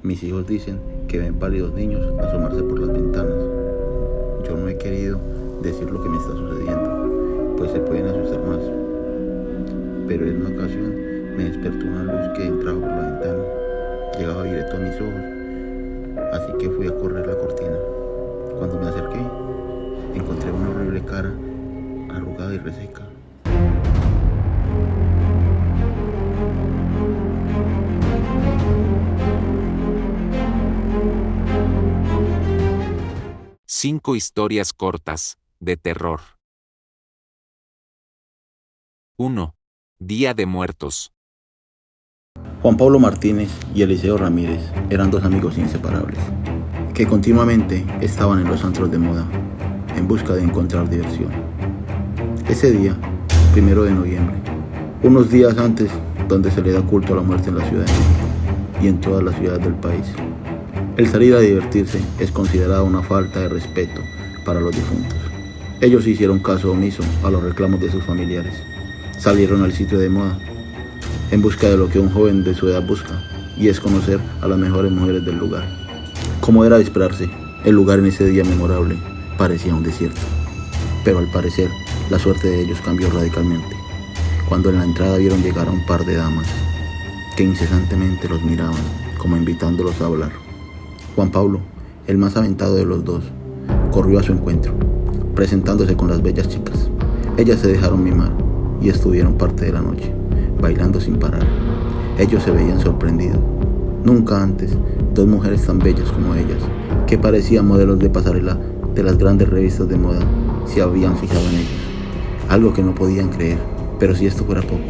Mis hijos dicen que ven pálidos niños asomarse por las ventanas. Yo no he querido decir lo que me está sucediendo, pues se pueden asustar más. Pero en una ocasión me despertó una luz que entraba por la ventana. Llegaba directo a mis ojos, así que fui a correr la cortina. Cuando me acerqué, encontré una horrible cara, arrugada y reseca. Cinco historias cortas, de terror. 1. Día de Muertos. Juan Pablo Martínez y Eliseo Ramírez eran dos amigos inseparables, que continuamente estaban en los antros de moda, en busca de encontrar diversión. Ese día, 1 de noviembre, unos días antes donde se le da culto a la muerte en la Ciudad de México y en todas las ciudades del país, el salir a divertirse es considerado una falta de respeto para los difuntos. Ellos hicieron caso omiso a los reclamos de sus familiares. Salieron al sitio de moda en busca de lo que un joven de su edad busca, y es conocer a las mejores mujeres del lugar. Como era de esperarse, el lugar en ese día memorable parecía un desierto. Pero al parecer, la suerte de ellos cambió radicalmente, cuando en la entrada vieron llegar a un par de damas, que incesantemente los miraban, como invitándolos a hablar. Juan Pablo, el más aventado de los dos, corrió a su encuentro, presentándose con las bellas chicas. Ellas se dejaron mimar y estuvieron parte de la noche, bailando sin parar. Ellos se veían sorprendidos. Nunca antes, dos mujeres tan bellas como ellas, que parecían modelos de pasarela de las grandes revistas de moda, se habían fijado en ellos. Algo que no podían creer, pero si esto fuera poco,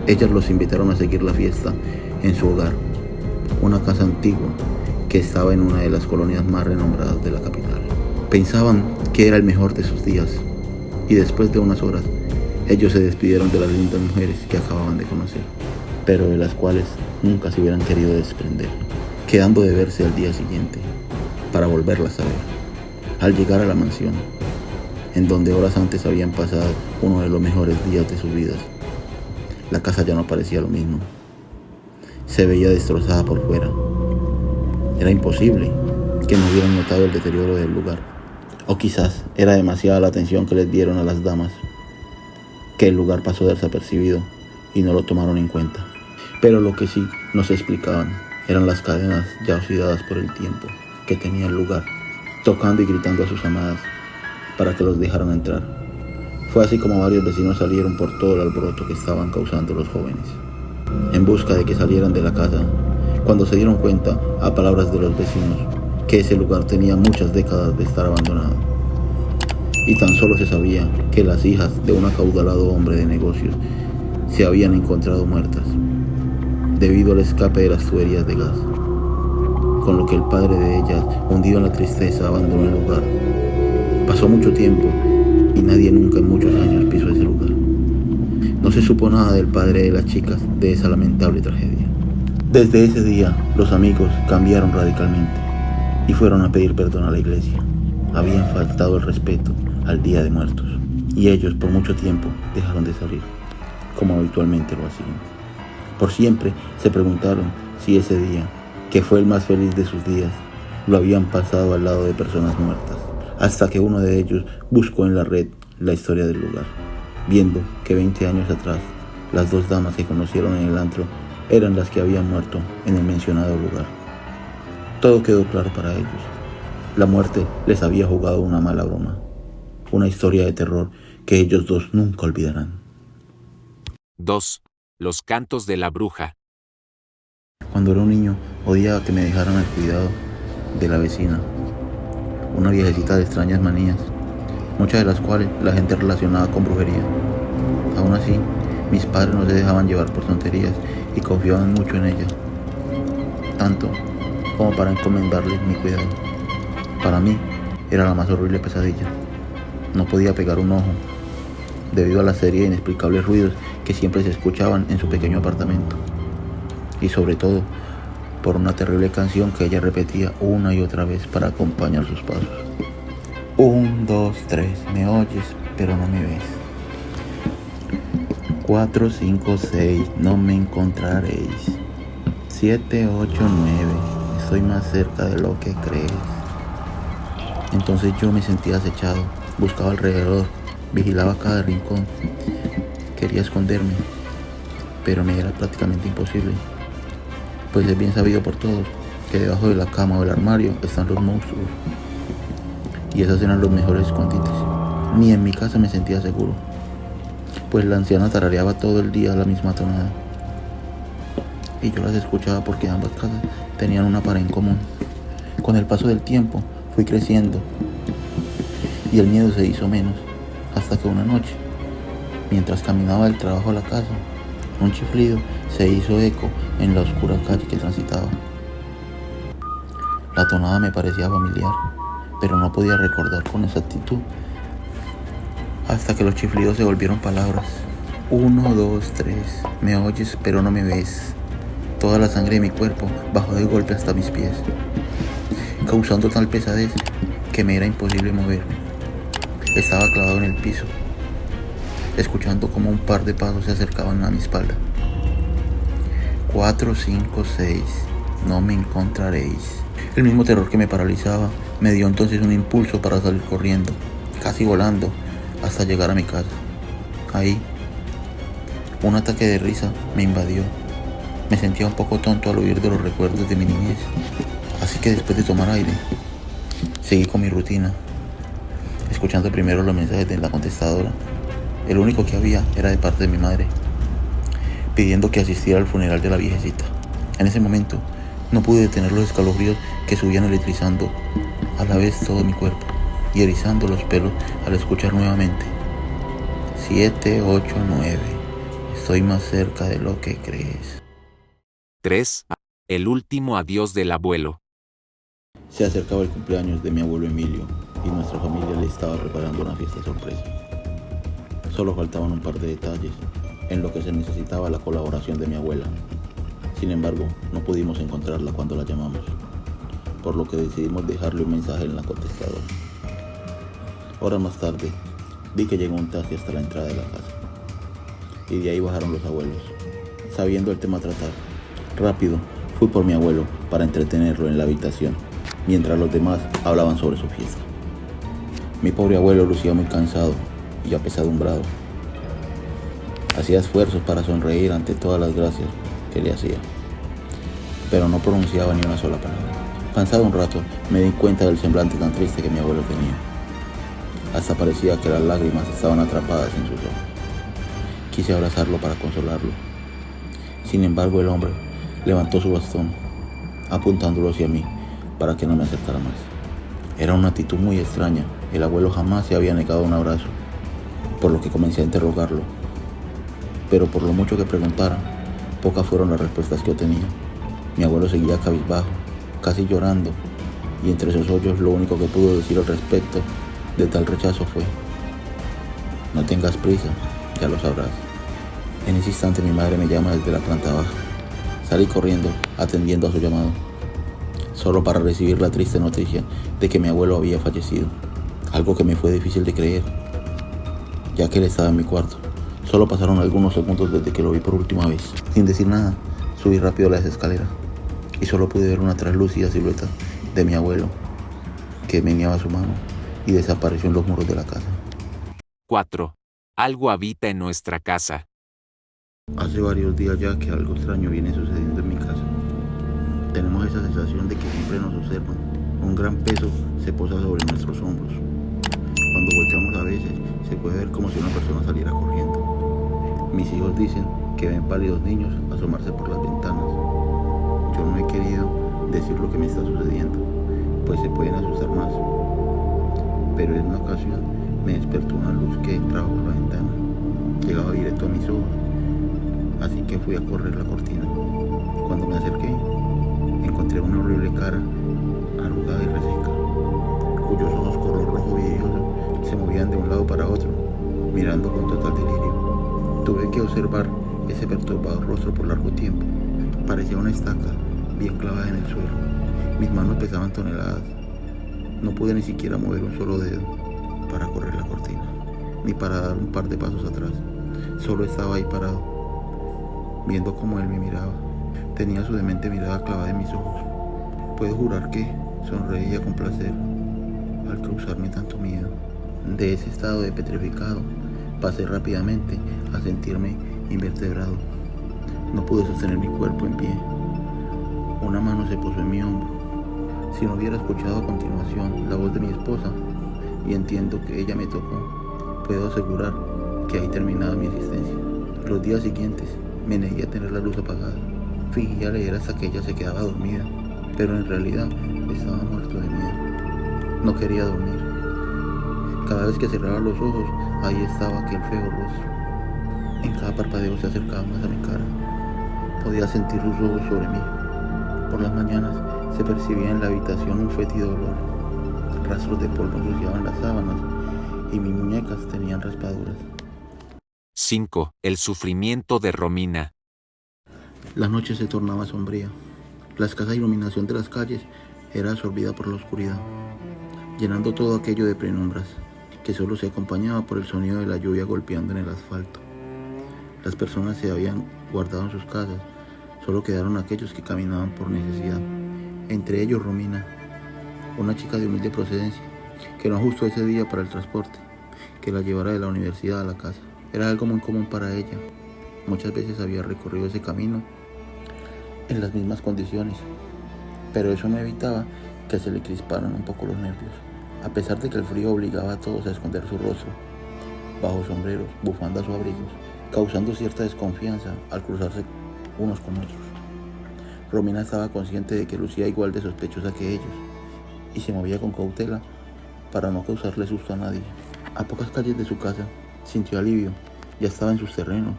ellas los invitaron a seguir la fiesta en su hogar, una casa antigua que estaba en una de las colonias más renombradas de la capital. Pensaban que era el mejor de sus días, y después de unas horas, ellos se despidieron de las lindas mujeres que acababan de conocer, pero de las cuales nunca se hubieran querido desprender, quedando de verse al día siguiente para volverlas a ver. Al llegar a la mansión, en donde horas antes habían pasado uno de los mejores días de sus vidas, la casa ya no parecía lo mismo. Se veía destrozada por fuera. Era imposible que no hubieran notado el deterioro del lugar, o quizás era demasiada la atención que les dieron a las damas, que el lugar pasó desapercibido y no lo tomaron en cuenta. Pero lo que sí nos explicaban eran las cadenas ya oxidadas por el tiempo que tenía el lugar, tocando y gritando a sus amadas para que los dejaran entrar. Fue así como varios vecinos salieron por todo el alboroto que estaban causando los jóvenes, en busca de que salieran de la casa, cuando se dieron cuenta, a palabras de los vecinos, que ese lugar tenía muchas décadas de estar abandonado. Y tan solo se sabía que las hijas de un acaudalado hombre de negocios se habían encontrado muertas debido al escape de las tuberías de gas, con lo que el padre de ellas, hundido en la tristeza, abandonó el lugar. Pasó mucho tiempo y nadie nunca en muchos años pisó ese lugar. No se supo nada del padre de las chicas de esa lamentable tragedia. Desde ese día, los amigos cambiaron radicalmente y fueron a pedir perdón a la iglesia. Habían faltado el respeto al Día de Muertos, y ellos por mucho tiempo dejaron de salir, como habitualmente lo hacían. Por siempre se preguntaron si ese día, que fue el más feliz de sus días, lo habían pasado al lado de personas muertas, hasta que uno de ellos buscó en la red la historia del lugar, viendo que 20 años atrás, las dos damas que conocieron en el antro eran las que habían muerto en el mencionado lugar. Todo quedó claro para ellos. La muerte les había jugado una mala broma, una historia de terror que ellos dos nunca olvidarán. 2. Los cantos de la bruja. Cuando era un niño, odiaba que me dejaran al cuidado de la vecina, una viejecita de extrañas manías, muchas de las cuales la gente relacionaba con brujería. Aún así, mis padres no se dejaban llevar por tonterías y confiaban mucho en ella, tanto como para encomendarles mi cuidado. Para mí, era la más horrible pesadilla. No podía pegar un ojo, debido a la serie de inexplicables ruidos que siempre se escuchaban en su pequeño apartamento. Y sobre todo, por una terrible canción que ella repetía una y otra vez para acompañar sus pasos. 1, 2, 3, me oyes, pero no me ves. 4, 5, 6, no me encontraréis. 7, 8, 9, Estoy más cerca de lo que crees. Entonces yo me sentía acechado, buscaba alrededor, vigilaba cada rincón. Quería esconderme, pero me era prácticamente imposible, pues es bien sabido por todos que debajo de la cama o del armario están los monstruos, y esos eran los mejores escondites. Ni en mi casa me sentía seguro, pues la anciana tarareaba todo el día la misma tonada, y yo las escuchaba porque ambas casas tenían una pared en común. Con el paso del tiempo fui creciendo y el miedo se hizo menos, hasta que una noche, mientras caminaba del trabajo a la casa, un chiflido se hizo eco en la oscura calle que transitaba. La tonada me parecía familiar, pero no podía recordar con exactitud, hasta que los chiflidos se volvieron palabras. 1, 2, 3, me oyes pero no me ves. Toda la sangre de mi cuerpo bajó de golpe hasta mis pies, causando tal pesadez que me era imposible moverme. Estaba clavado en el piso, escuchando como un par de pasos se acercaban a mi espalda. 4, 5, 6, no me encontraréis. El mismo terror que me paralizaba me dio entonces un impulso para salir corriendo, casi volando, hasta llegar a mi casa. Ahí, un ataque de risa me invadió. Me sentía un poco tonto al huir de los recuerdos de mi niñez, así que después de tomar aire, seguí con mi rutina, escuchando primero los mensajes de la contestadora. El único que había era de parte de mi madre, pidiendo que asistiera al funeral de la viejecita. En ese momento no pude detener los escalofríos que subían electrizando a la vez todo mi cuerpo y erizando los pelos al escuchar nuevamente: 7, 8, 9, estoy más cerca de lo que crees. 3. El último adiós del abuelo. Se acercaba el cumpleaños de mi abuelo Emilio y nuestra familia le estaba preparando una fiesta sorpresa. Solo faltaban un par de detalles en lo que se necesitaba la colaboración de mi abuela. Sin embargo, no pudimos encontrarla cuando la llamamos, por lo que decidimos dejarle un mensaje en la contestadora. Horas más tarde, vi que llegó un taxi hasta la entrada de la casa, y de ahí bajaron los abuelos, sabiendo el tema a tratar. Rápido, fui por mi abuelo para entretenerlo en la habitación, mientras los demás hablaban sobre su fiesta. Mi pobre abuelo lucía muy cansado y apesadumbrado. Hacía esfuerzos para sonreír ante todas las gracias que le hacía, pero no pronunciaba ni una sola palabra. Cansado un rato, me di cuenta del semblante tan triste que mi abuelo tenía. Hasta parecía que las lágrimas estaban atrapadas en sus ojos. Quise abrazarlo para consolarlo. Sin embargo, el hombre levantó su bastón, apuntándolo hacia mí para que no me acercara más. Era una actitud muy extraña. El abuelo jamás se había negado a un abrazo, por lo que comencé a interrogarlo. Pero por lo mucho que preguntara, pocas fueron las respuestas que obtenía. Mi abuelo seguía cabizbajo, casi llorando, y entre sus ojos lo único que pudo decir al respecto de tal rechazo fue: no tengas prisa, ya lo sabrás. En ese instante mi madre me llama desde la planta baja. Salí corriendo, atendiendo a su llamado, solo para recibir la triste noticia de que mi abuelo había fallecido. Algo que me fue difícil de creer, ya que él estaba en mi cuarto. Solo pasaron algunos segundos desde que lo vi por última vez. Sin decir nada, subí rápido las escaleras y solo pude ver una traslúcida silueta de mi abuelo que meneaba su mano y desapareció en los muros de la casa. 4. Algo habita en nuestra casa. Hace varios días ya que algo extraño viene sucediendo en mi casa. Tenemos esa sensación de que siempre nos observan. Un gran peso se posa sobre nuestros hombros. Cuando volteamos a veces, se puede ver como si una persona saliera corriendo. Mis hijos dicen que ven pálidos niños asomarse por las ventanas. Yo no he querido decir lo que me está sucediendo, pues se pueden asustar más. Pero en una ocasión me despertó una luz que entraba por la ventana. Llegaba directo a mis ojos, así que fui a correr la cortina. Cuando me acerqué, encontré una horrible cara, arrugada y reseca, cuyos ojos color rojo vidrioso se movían de un lado para otro, mirando con total delirio. Tuve que observar ese perturbado rostro por largo tiempo. Parecía una estaca bien clavada en el suelo. Mis manos pesaban toneladas. No pude ni siquiera mover un solo dedo para correr la cortina, ni para dar un par de pasos atrás. Solo estaba ahí parado, viendo cómo él me miraba. Tenía su demente mirada clavada en mis ojos, Puedo jurar que sonreía con placer al causarme tanto miedo. De ese estado de petrificado pasé rápidamente a sentirme invertebrado. No pude sostener mi cuerpo en pie. Una mano se posó en mi hombro. Si no hubiera escuchado a continuación la voz de mi esposa, y entiendo que ella me tocó, puedo asegurar que ahí terminaba mi existencia. Los días siguientes me negué a tener la luz apagada. Fingía leer hasta que ella se quedaba dormida, pero en realidad estaba muerto de miedo. No quería dormir. Cada vez que cerraba los ojos, ahí estaba aquel feo rostro. En cada parpadeo se acercaba más a mi cara. Podía sentir sus ojos sobre mí. Por las mañanas se percibía en la habitación un fétido olor. Rastros de polvo ensuciaban las sábanas y mis muñecas tenían raspaduras. 5. El sufrimiento de Romina. La noche se tornaba sombría. La escasa iluminación de las calles era absorbida por la oscuridad, llenando todo aquello de penumbras que solo se acompañaba por el sonido de la lluvia golpeando en el asfalto. Las personas se habían guardado en sus casas, solo quedaron aquellos que caminaban por necesidad, entre ellos Romina, una chica de humilde procedencia, que no ajustó ese día para el transporte, que la llevara de la universidad a la casa. Era algo muy común para ella. Muchas veces había recorrido ese camino en las mismas condiciones, pero eso no evitaba que se le crisparan un poco los nervios, a pesar de que el frío obligaba a todos a esconder su rostro bajo sombreros, bufandas o abrigos, causando cierta desconfianza al cruzarse unos con otros. Romina estaba consciente de que lucía igual de sospechosa que ellos y se movía con cautela para no causarle susto a nadie. A pocas calles de su casa sintió alivio, ya estaba en sus terrenos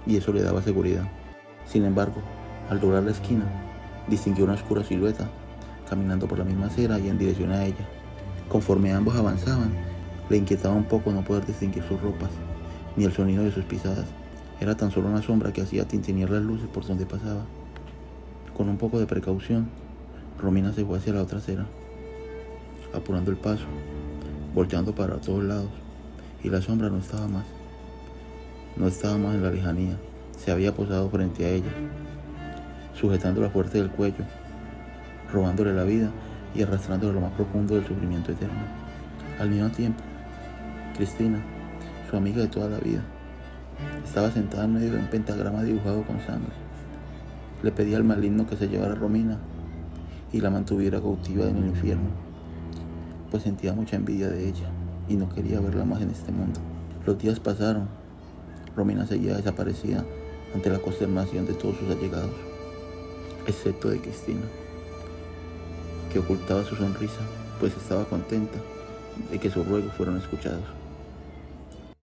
y eso le daba seguridad. Sin embargo, al doblar la esquina, distinguió una oscura silueta caminando por la misma acera y en dirección a ella. Conforme ambos avanzaban, le inquietaba un poco no poder distinguir sus ropas, ni el sonido de sus pisadas. Era tan solo una sombra que hacía tintinear las luces por donde pasaba. Con un poco de precaución, Romina se fue hacia la otra acera, apurando el paso, volteando para todos lados, y la sombra no estaba más. No estaba más en la lejanía, se había posado frente a ella, sujetándola fuerte del cuello, robándole la vida y arrastrándola a lo más profundo del sufrimiento eterno. Al mismo tiempo, Cristina, su amiga de toda la vida, estaba sentada en medio de un pentagrama dibujado con sangre. Le pedía al maligno que se llevara a Romina y la mantuviera cautiva en el infierno, pues sentía mucha envidia de ella y no quería verla más en este mundo. Los días pasaron. Romina seguía desaparecida ante la consternación de todos sus allegados, excepto de Cristina, que ocultaba su sonrisa, pues estaba contenta de que sus ruegos fueron escuchados.